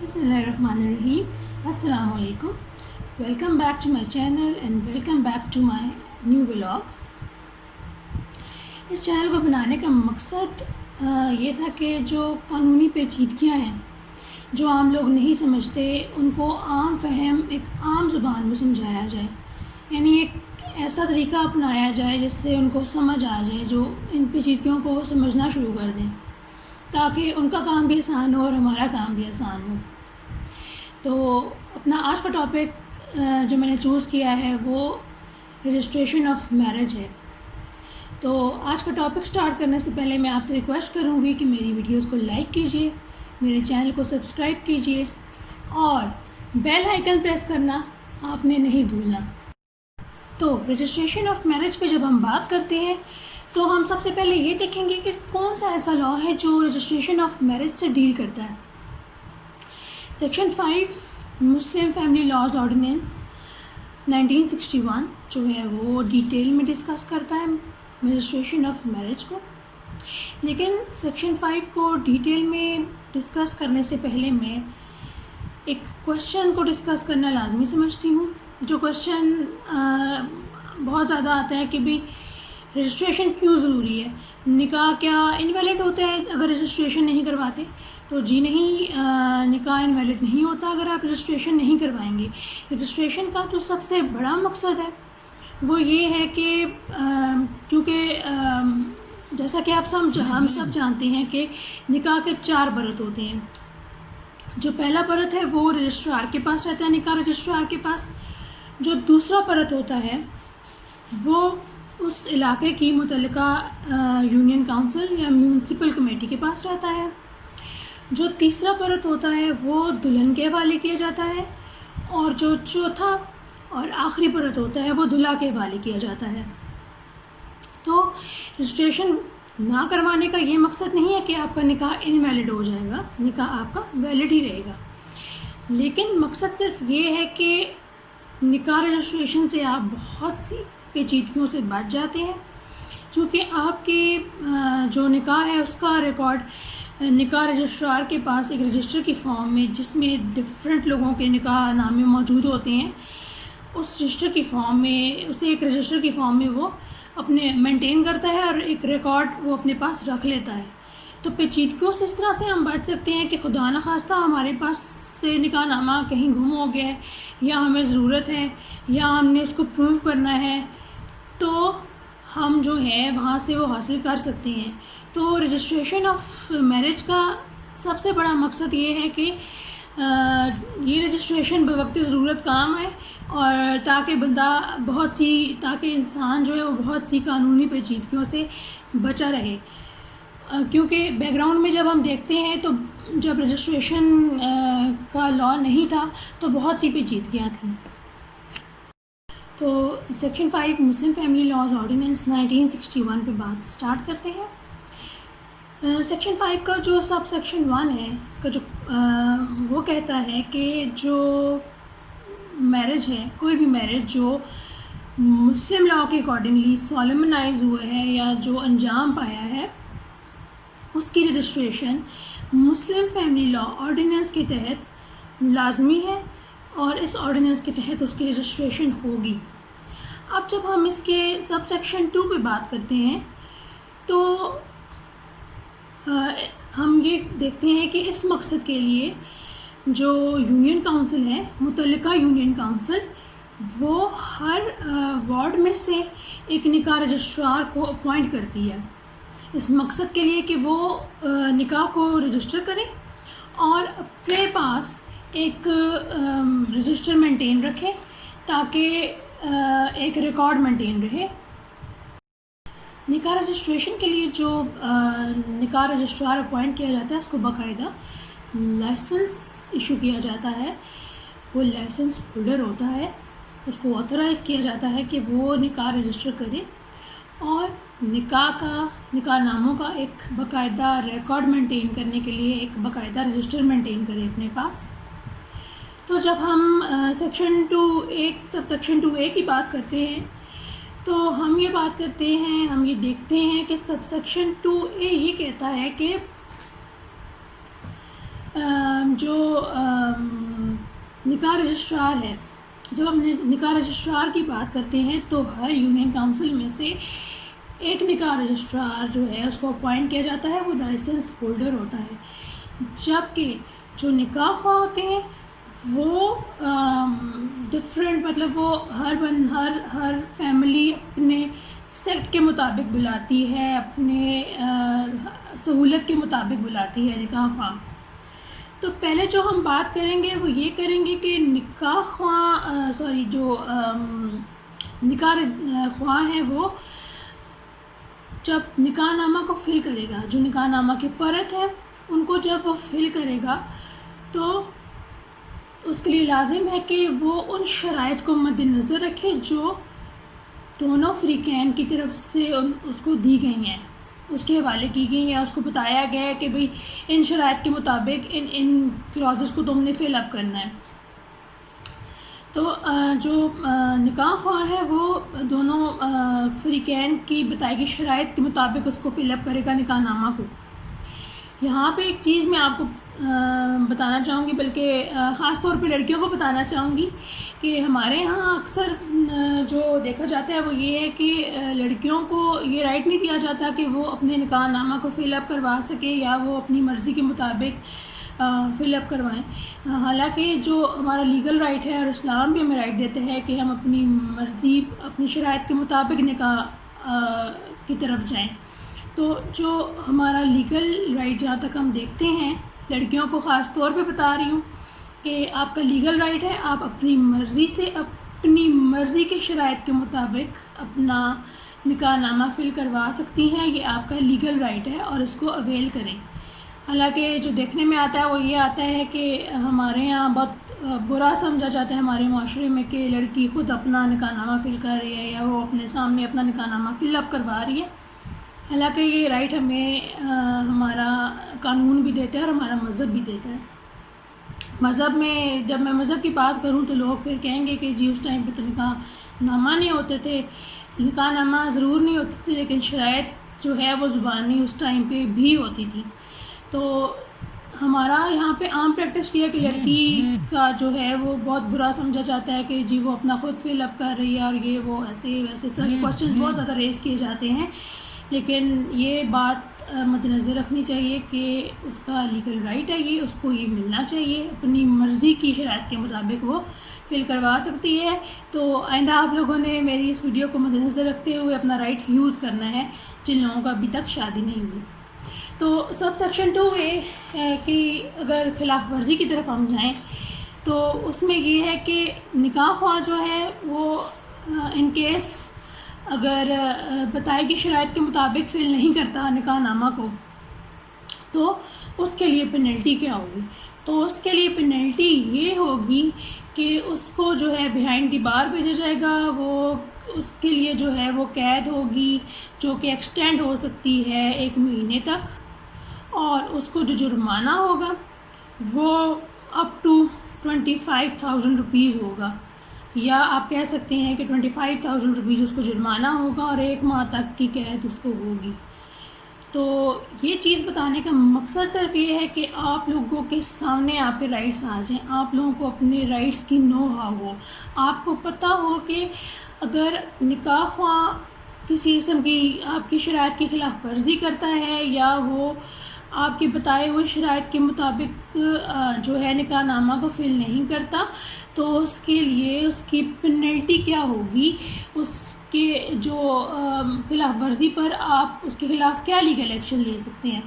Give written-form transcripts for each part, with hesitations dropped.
بسم اللہ الرحمن الرحیم. السلام علیکم. Welcome back to my channel and welcome back to my new vlog. اس چینل کو بنانے کا مقصد یہ تھا کہ جو قانونی پیچیدگیاں ہیں جو عام لوگ نہیں سمجھتے ان کو عام فہم ایک عام زبان میں سمجھایا جائے، یعنی ایک ایسا طریقہ اپنایا جائے جس سے ان کو سمجھ آ جائے، جو ان پیچیدگیوں کو سمجھنا شروع کر دیں تاکہ ان کا کام بھی آسان ہو اور ہمارا کام بھی آسان ہو. تو اپنا آج کا ٹاپک جو میں نے چوز کیا ہے وہ رجسٹریشن آف میرج ہے. تو آج کا ٹاپک سٹارٹ کرنے سے پہلے میں آپ سے ریکویسٹ کروں گی کہ میری ویڈیوز کو لائک کیجئے، میرے چینل کو سبسکرائب کیجئے اور بیل آئیکن پریس کرنا آپ نے نہیں بھولنا. تو رجسٹریشن آف میرج پہ جب ہم بات کرتے ہیں تو ہم سب سے پہلے یہ دیکھیں گے کہ کون سا ایسا لاء ہے جو رجسٹریشن آف میرج سے ڈیل کرتا ہے. Section 5 Muslim family laws ordinance 1961 جو ہے وہ ڈیٹیل میں ڈسکس کرتا ہے رجسٹریشن آف میرج کو. لیکن سیکشن 5 کو ڈیٹیل میں ڈسکس کرنے سے پہلے میں ایک کوشچن کو ڈسکس کرنا لازمی سمجھتی ہوں. جو کوشچن بہت زیادہ آتا ہے کہ بھی رجسٹریشن کیوں ضروری ہے، نکاح کیا انویلڈ ہوتا ہے اگر رجسٹریشن نہیں کرواتے؟ تو جی نہیں، نکاح انویلڈ نہیں ہوتا اگر آپ رجسٹریشن نہیں کروائیں گے. رجسٹریشن کا جو سب سے بڑا مقصد ہے وہ یہ ہے کہ کیونکہ جیسا کہ ہم سب جانتے ہیں کہ نکاح کے 4 پرت ہوتے ہیں. جو پہلا پرت ہے وہ رجسٹرار کے پاس رہتا ہے، نکاح رجسٹرار کے پاس. جو دوسرا پرت ہوتا ہے وہ اس علاقے کی متعلقہ یونین کونسل یا میونسپل کمیٹی کے پاس رہتا ہے. جو تیسرا پرت ہوتا ہے وہ دلہن کے حوالے کیا جاتا ہے، اور جو چوتھا اور آخری پرت ہوتا ہے وہ دلہا کے حوالے کیا جاتا ہے. تو رجسٹریشن نہ کروانے کا یہ مقصد نہیں ہے کہ آپ کا نکاح انویلڈ ہو جائے گا، نکاح آپ کا ویلڈ ہی رہے گا. لیکن مقصد صرف یہ ہے کہ نکاح رجسٹریشن سے آپ بہت سی پیچیدگیوں سے بچ جاتے ہیں، چونکہ آپ کے جو نکاح ہے اس کا ریکارڈ نکاح رجسٹرار کے پاس ایک رجسٹر کی فارم میں، جس میں ڈفرینٹ لوگوں کے نکاح نامے موجود ہوتے ہیں، اس رجسٹر کی فارم میں اسے ایک رجسٹر کی فارم میں وہ اپنے مینٹین کرتا ہے اور ایک ریکارڈ وہ اپنے پاس رکھ لیتا ہے. تو پیچیدگیوں سے اس طرح سے ہم بچ سکتے ہیں کہ خدا نخواستہ ہمارے پاس سے نکاح نامہ کہیں گم ہو گیا ہے یا ہمیں ضرورت ہے یا ہم نے اس کو پروو کرنا ہے تو ہم جو ہے وہاں سے وہ حاصل کر سکتے ہیں. تو رجسٹریشن آف میرج کا سب سے بڑا مقصد یہ ہے کہ یہ رجسٹریشن بوقت ضرورت کام آئے، اور تاکہ انسان جو ہے وہ بہت سی قانونی پیچیدگیوں سے بچا رہے. کیونکہ بیک گراؤنڈ میں جب ہم دیکھتے ہیں تو جب رجسٹریشن کا لاء نہیں تھا تو بہت سی پیچیدگیاں تھیں. تو section 5 Muslim family laws ordinance 1961 پہ بات سٹارٹ کرتے ہیں. سیکشن 5 کا جو سب سیکشن 1 ہے اس کا جو وہ کہتا ہے کہ جو میرج ہے، کوئی بھی میرج جو مسلم لاء کے اکارڈنگلی سالمنائز ہوا ہے یا جو انجام پایا ہے، اس کی registration Muslim family law ordinance کے تحت لازمی ہے، اور اس آرڈیننس کے تحت اس کی رجسٹریشن ہوگی. اب جب ہم اس کے سب سیکشن 2 پہ بات کرتے ہیں تو ہم یہ دیکھتے ہیں کہ اس مقصد کے لیے جو یونین کونسل ہے، متعلقہ یونین کونسل، وہ ہر وارڈ میں سے ایک نکاح رجسٹرار کو اپوائنٹ کرتی ہے اس مقصد کے لیے کہ وہ نکاح کو رجسٹر کریں اور اپنے پاس ایک رجسٹر مینٹین رکھے تاکہ ایک ریکارڈ مینٹین رہے. نکاح رجسٹریشن کے لیے جو نکاح رجسٹرار اپوائنٹ کیا جاتا ہے اس کو باقاعدہ لائسنس ایشو کیا جاتا ہے. وہ لائسنس ہولڈر ہوتا ہے، اس کو آتھرائز کیا جاتا ہے کہ وہ نکاح رجسٹر کرے اور نکاح ناموں کا ایک باقاعدہ ریکارڈ مینٹین کرنے کے لیے ایک باقاعدہ رجسٹر مینٹین کرے اپنے پاس. تو جب ہم section 2A sub section 2A کی بات کرتے ہیں تو ہم یہ بات کرتے ہیں، ہم یہ دیکھتے ہیں کہ سب سیکشن 2A یہ کہتا ہے کہ جو نکاح رجسٹرار ہے، جب ہم نکاح رجسٹرار کی بات کرتے ہیں تو ہر یونین کونسل میں سے ایک نکاح رجسٹرار جو ہے اس کو اپوائنٹ کیا جاتا ہے، وہ لائسنس ہولڈر ہوتا ہے، جبکہ جو نکاح خواہ ہوتے ہیں وہ ڈفرینٹ، مطلب وہ ہر فیملی اپنے سیٹ کے مطابق بلاتی ہے، اپنے سہولت کے مطابق بلاتی ہے نکاح خواہ۔ تو پہلے جو ہم بات کریں گے وہ یہ کریں گے کہ نکاح خواہ ہے وہ جب نکاح نامہ کو فل کرے گا، جو نکاح نامہ کے پرت ہے ان کو جب وہ فل کرے گا تو اس کے لیے لازم ہے کہ وہ ان شرائط کو مد نظر رکھے جو دونوں فریقین کی طرف سے اس کو دی گئی ہیں، اس کے حوالے کی گئی یا اس کو بتایا گیا ہے کہ بھئی ان شرائط کے مطابق ان کلازز کو تم نے فل اپ کرنا ہے۔ تو جو نکاح خواہ ہے وہ دونوں فریقین کی بتائی گئی شرائط کے مطابق اس کو فل اپ کرے گا نکاح نامہ کو۔ یہاں پہ ایک چیز میں آپ کو بتانا چاہوں گی، بلکہ خاص طور پہ لڑکیوں کو بتانا چاہوں گی کہ ہمارے یہاں اکثر جو دیکھا جاتا ہے وہ یہ ہے کہ لڑکیوں کو یہ رائٹ نہیں دیا جاتا کہ وہ اپنے نکاح نامہ کو فل اپ کروا سکے یا وہ اپنی مرضی کے مطابق فل اپ کروائیں، حالانکہ جو ہمارا لیگل رائٹ ہے اور اسلام بھی ہمیں رائٹ دیتے ہیں کہ ہم اپنی مرضی اپنی شرائط کے مطابق نکاح کی طرف جائیں۔ تو جو ہمارا لیگل رائٹ جہاں تک ہم دیکھتے ہیں، لڑکیوں کو خاص طور پہ بتا رہی ہوں کہ آپ کا لیگل رائٹ ہے، آپ اپنی مرضی سے اپنی مرضی کے شرائط کے مطابق اپنا نکاح نامہ فل کروا سکتی ہیں، یہ آپ کا لیگل رائٹ ہے اور اس کو اویل کریں۔ حالانکہ جو دیکھنے میں آتا ہے وہ یہ آتا ہے کہ ہمارے یہاں بہت برا سمجھا جاتا ہے ہمارے معاشرے میں کہ لڑکی خود اپنا نکاح نامہ فل کر رہی ہے یا وہ اپنے سامنے اپنا نکاح نامہ فل اپ کروا رہی ہے، حالانکہ یہ رائٹ ہمیں ہمارا قانون بھی دیتا ہے اور ہمارا مذہب بھی دیتا ہے۔ مذہب میں جب میں مذہب کی بات کروں تو لوگ پھر کہیں گے کہ جی اس ٹائم پہ تو نکاح نامہ نہیں ہوتے تھے، نکاح نامہ ضرور نہیں ہوتے تھے، لیکن شرائط جو ہے وہ زبانی اس ٹائم پہ بھی ہوتی تھی۔ تو ہمارا یہاں پہ عام پریکٹس یہ ہے کہ لڑکی کا جو ہے وہ بہت برا سمجھا جاتا ہے کہ جی وہ اپنا خود فل اپ کر رہی ہے اور یہ وہ ایسے ویسے اس طرح کے کوشچنز بہت زیادہ ریز کیے جاتے ہیں، لیکن یہ بات مد نظر رکھنی چاہیے کہ اس کا لیگل رائٹ ہے، یہ اس کو یہ ملنا چاہیے، اپنی مرضی کی شرائط کے مطابق وہ فل کروا سکتی ہے۔ تو آئندہ آپ لوگوں نے میری اس ویڈیو کو مد نظر رکھتے ہوئے اپنا رائٹ یوز کرنا ہے جن لوگوں کا ابھی تک شادی نہیں ہوئی۔ تو سب سیکشن 2A کی اگر خلاف ورزی کی طرف ہم جائیں تو اس میں یہ ہے کہ نکاح خواہ جو ہے وہ ان کیس اگر بتائی گئی شرائط کے مطابق فل نہیں کرتا نکاح نامہ کو تو اس کے لیے پینلٹی کیا ہوگی؟ تو اس کے لیے پینلٹی یہ ہوگی کہ اس کو جو ہے بیہائنڈ دی بار بھیجا جائے گا، وہ اس کے لیے جو ہے وہ قید ہوگی جو کہ ایکسٹینڈ ہو سکتی ہے 1 مہینے تک، اور اس کو جو جرمانہ ہوگا وہ اپ ٹو 25,000 روپیز ہوگا، یا آپ کہہ سکتے ہیں کہ 25,000 روپیز اس کو جرمانہ ہوگا اور 1 ماہ تک کی قید اس کو ہوگی۔ تو یہ چیز بتانے کا مقصد صرف یہ ہے کہ آپ لوگوں کے سامنے آپ کے رائٹس آ جائیں، آپ لوگوں کو اپنے رائٹس کی نو ہاؤ ہو، آپ کو پتہ ہو کہ اگر نکاح خواہ کسی قسم کی آپ کی شرائط کی خلاف ورزی کرتا ہے یا وہ آپ کے بتائے ہوئے شرائط کے مطابق جو ہے نکاح نامہ کو فل نہیں کرتا تو اس کے لیے اس کی پینلٹی کیا ہوگی، اس کے جو خلاف ورزی پر آپ اس کے خلاف کیا لیگل ایکشن لے سکتے ہیں۔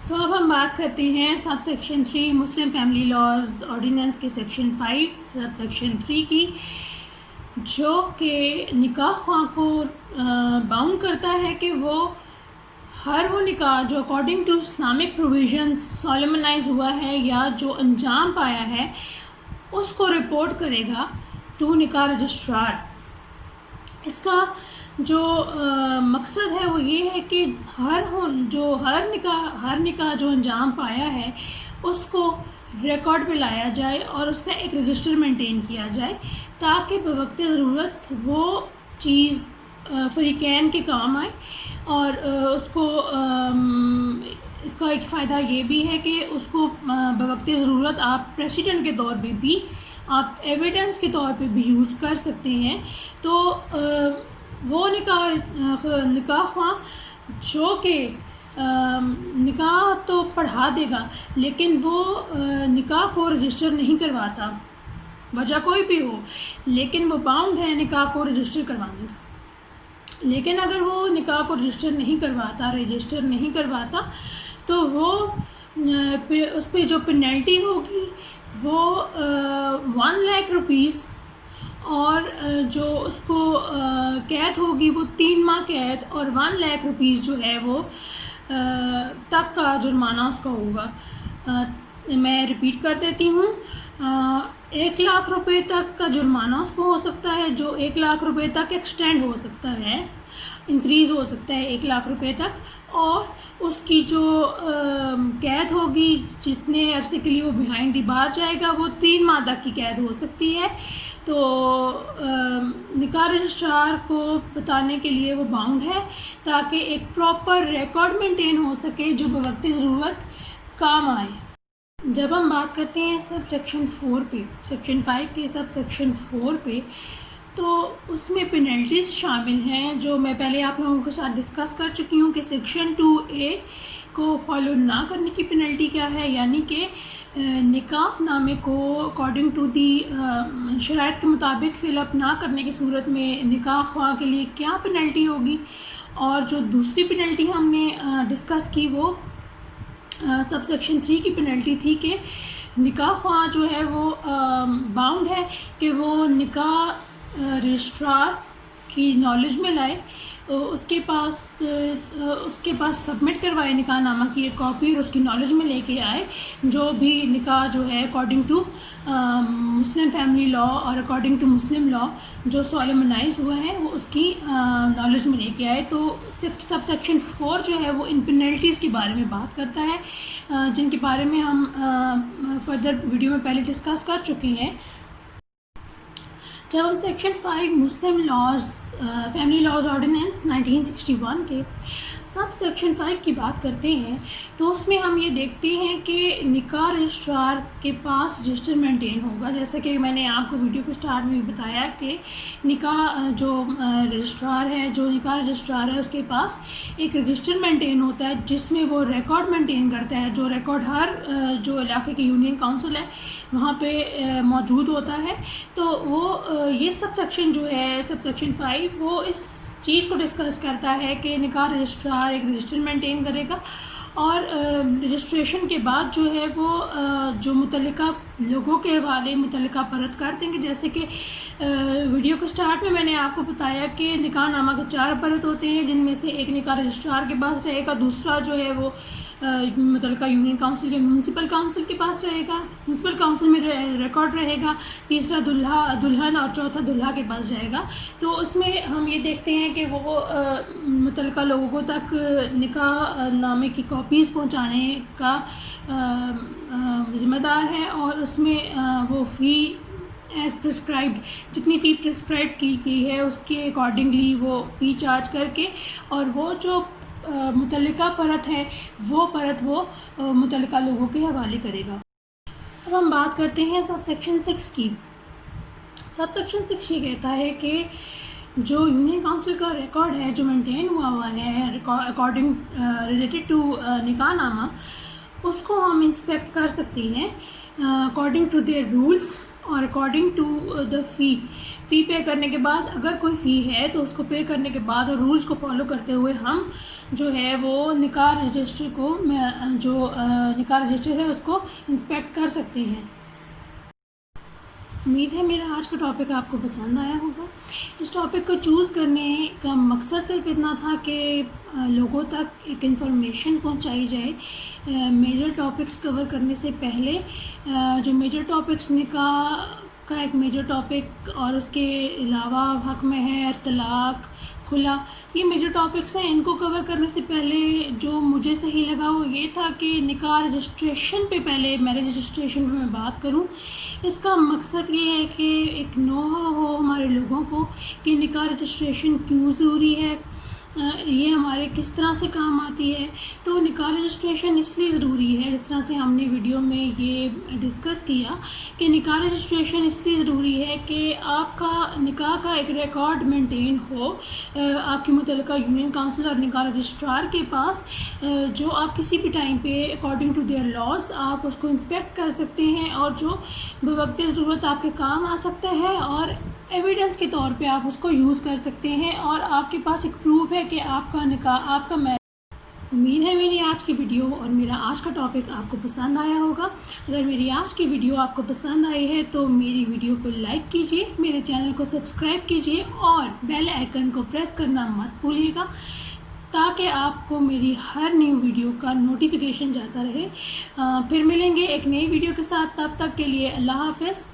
تو اب ہم بات کرتے ہیں sub section 3 Muslim family laws ordinance کے سیکشن 5 سب سیکشن 3 کی، جو کہ نکاح خواہ کو باؤنڈ کرتا ہے کہ وہ ہر وہ نکاح جو اکارڈنگ ٹو اسلامک پروویژنس سالمنائز ہوا ہے یا جو انجام پایا ہے اس کو رپورٹ کرے گا ٹو نکاح رجسٹرار۔ اس کا جو مقصد ہے وہ یہ ہے کہ ہر نکاح جو انجام پایا ہے اس کو ریکارڈ پہ لایا جائے اور اس کا ایک رجسٹر مینٹین کیا جائے تاکہ بوقت ضرورت وہ چیز فریقین کے کام آئے اور اس کو اس کا ایک فائدہ یہ بھی ہے کہ اس کو بوقت ضرورت آپ پریسیڈنٹ کے طور پہ بھی، آپ ایویڈنس کے طور پہ بھی یوز کر سکتے ہیں. تو وہ نکاح خواہ جو کہ نکاح تو پڑھا دے گا لیکن وہ نکاح کو رجسٹر نہیں کرواتا، وجہ کوئی بھی ہو، لیکن وہ باؤنڈ ہے نکاح کو رجسٹر کروانے کا. لیکن اگر وہ نکاح کو رجسٹر نہیں کرواتا تو وہ اس پہ جو پینلٹی ہوگی وہ 1,00,000 روپیز، اور جو اس کو قید ہوگی وہ 3 ماہ قید اور 1,00,000 روپیز جو ہے وہ تک کا جرمانہ اس کا ہوگا. میں ریپیٹ کر دیتی ہوں، 1,00,000 روپے تک کا جرمانہ اس کو ہو سکتا ہے، جو 1,00,000 روپے تک ایکسٹینڈ ہو سکتا ہے، انکریز ہو سکتا ہے 1,00,000 روپے تک. اور اس کی جو قید ہوگی، جتنے عرصے کے لیے وہ بیہائنڈ دی بار جائے گا، وہ 3 ماہ تک کی قید ہو سکتی ہے. تو نکاح رجسٹرار کو بتانے کے لیے وہ باؤنڈ ہے تاکہ ایک پراپر ریکارڈ مینٹین ہو سکے جو بوقت ضرورت کام آئے. جب ہم بات کرتے ہیں سب سیکشن 4 پہ، سیکشن 5 کے سب سیکشن 4 پہ، تو اس میں پینلٹیز شامل ہیں جو میں پہلے آپ لوگوں کے ساتھ ڈسکس کر چکی ہوں کہ سیکشن 2A کو فالو نہ کرنے کی پینلٹی کیا ہے، یعنی کہ نکاح نامے کو اکارڈنگ ٹو دی شرائط کے مطابق فل اپ نہ کرنے کی صورت میں نکاح خواہ کے لیے کیا پینلٹی ہوگی. اور جو دوسری پینلٹی ہم نے ڈسکس کی وہ سب سیکشن 3 کی پینلٹی تھی کہ نکاح خواہ جو ہے وہ باؤنڈ ہے کہ وہ نکاح رجسٹرار کی نالج میں لائے، اس کے پاس سبمٹ کروائے نکاح نامہ کی ایک کاپی، اور اس کی نالج میں لے کے آئے جو بھی نکاح جو ہے اکارڈنگ ٹو مسلم فیملی لا اور اکارڈنگ ٹو مسلم لا جو سالمنائز ہوا ہے وہ اس کی نالج میں لے کے آئے. تو سب سیکشن 4 جو ہے وہ ان پینلٹیز کے بارے میں بات کرتا ہے جن کے بارے میں ہم فردر ویڈیو میں پہلے ڈسکس کر چکے ہیں. جب ہم سیکشن 5 مسلم لاز فیملی لاز آرڈیننس 1961 کے سب سیکشن 5 کی بات کرتے ہیں تو اس میں ہم یہ دیکھتے ہیں کہ نکاح رجسٹرار کے پاس رجسٹر مینٹین ہوگا. جیسا کہ میں نے آپ کو ویڈیو کے سٹارٹ میں بھی بتایا کہ نکاح جو نکاح رجسٹرار ہے اس کے پاس ایک رجسٹر مینٹین ہوتا ہے جس میں وہ ریکارڈ مینٹین کرتا ہے، جو ریکارڈ ہر جو علاقے کی یونین کونسل ہے وہاں پہ موجود ہوتا ہے. تو وہ یہ سب سیکشن جو ہے سب سیکشن 5 وہ اس چیز کو ڈسکس کرتا ہے کہ نکاح رجسٹرار ایک رجسٹر مینٹین کرے گا، اور رجسٹریشن کے بعد جو ہے وہ جو متعلقہ لوگوں کے حوالے متعلقہ پرت کر دیں گے. جیسے کہ ویڈیو کے سٹارٹ میں نے آپ کو بتایا کہ نکاح نامہ کے 4 پرت ہوتے ہیں، جن میں سے ایک نکاح رجسٹرار کے پاس رہے گا، دوسرا جو ہے وہ متعلقہ یونین کونسل یا میونسپل کونسل کے پاس رہے گا، میونسپل کونسل میں ریکارڈ رہے گا، تیسرا دلہن اور چوتھا دلہا کے پاس جائے گا. تو اس میں ہم یہ دیکھتے ہیں کہ وہ متعلقہ لوگوں تک نکاح نامے کی کاپیز پہنچانے کا ذمہ دار ہے، اور اس میں وہ فی ایز پرسکرائبڈ جتنی فی پرسکرائب کی گئی ہے اس کے اکارڈنگلی وہ فی چارج کر کے، اور وہ جو متعلقہ پرت ہے وہ پرت وہ متعلقہ لوگوں کے حوالے کرے گا. اب ہم بات کرتے ہیں سب سیکشن 6 کی. سب سیکشن 6 یہ کہتا ہے کہ جو یونین کونسل کا ریکارڈ ہے جو مینٹین ہوا ہے اکارڈنگ ریلیٹڈ ٹو نکاح نامہ، اس کو ہم انسپیکٹ کر سکتے ہیں اکارڈنگ ٹو دیئر رولز اور اکارڈنگ ٹو دا فی پے کرنے کے بعد. اگر کوئی فی ہے تو اس کو پے کرنے کے بعد اور رولز کو فالو کرتے ہوئے ہم جو ہے وہ نکاح رجسٹر کو جو نکاح رجسٹر ہے اس کو انسپیکٹ کر سکتے ہیں. امید ہے میرا آج کا ٹاپک آپ کو پسند آیا ہوگا. اس ٹاپک کو چوز کرنے کا مقصد صرف اتنا تھا کہ لوگوں تک ایک انفارمیشن پہنچائی جائے. میجر ٹاپکس کور کرنے سے پہلے جو میجر ٹاپکس نکاح کا ایک میجر ٹاپک اور اس کے علاوہ حق مہر، طلاق، کھلا، یہ میجر ٹاپکس ہیں. ان کو کور کرنے سے پہلے جو مجھے صحیح لگا وہ یہ تھا کہ نکاح رجسٹریشن پہ پہلے میرج رجسٹریشن پہ میں بات کروں. اس کا مقصد یہ ہے کہ ایک نوحہ ہو ہمارے لوگوں کو کہ نکاح رجسٹریشن کیوں ضروری ہے، یہ ہمارے کس طرح سے کام آتی ہے. تو نکاح رجسٹریشن اس لیے ضروری ہے، جس طرح سے ہم نے ویڈیو میں یہ ڈسکس کیا کہ نکاح رجسٹریشن اس لیے ضروری ہے کہ آپ کا نکاح کا ایک ریکارڈ مینٹین ہو آپ کی متعلقہ یونین کونسل اور نکاح رجسٹرار کے پاس، جو آپ کسی بھی ٹائم پہ اکارڈنگ ٹو دیئر لاز آپ اس کو انسپیکٹ کر سکتے ہیں، اور جو بوقت ضرورت آپ کے کام آ سکتا ہے، اور ایویڈنس کے طور پہ آپ اس کو یوز کر سکتے ہیں، اور آپ کے پاس ایک پروف ہے کہ آپ کا نکاح آپ کا امید ہے میری آج کی ویڈیو اور میرا آج کا ٹاپک آپ کو پسند آیا ہوگا. اگر میری آج کی ویڈیو آپ کو پسند آئی ہے تو میری ویڈیو کو لائک کیجئے، میرے چینل کو سبسکرائب کیجئے اور بیل آئیکن کو پریس کرنا مت بھولیے گا، تاکہ آپ کو میری ہر نیو ویڈیو کا نوٹیفیکیشن جاتا رہے. پھر ملیں گے ایک نئی ویڈیو کے ساتھ، تب تک کے لیے اللہ حافظ.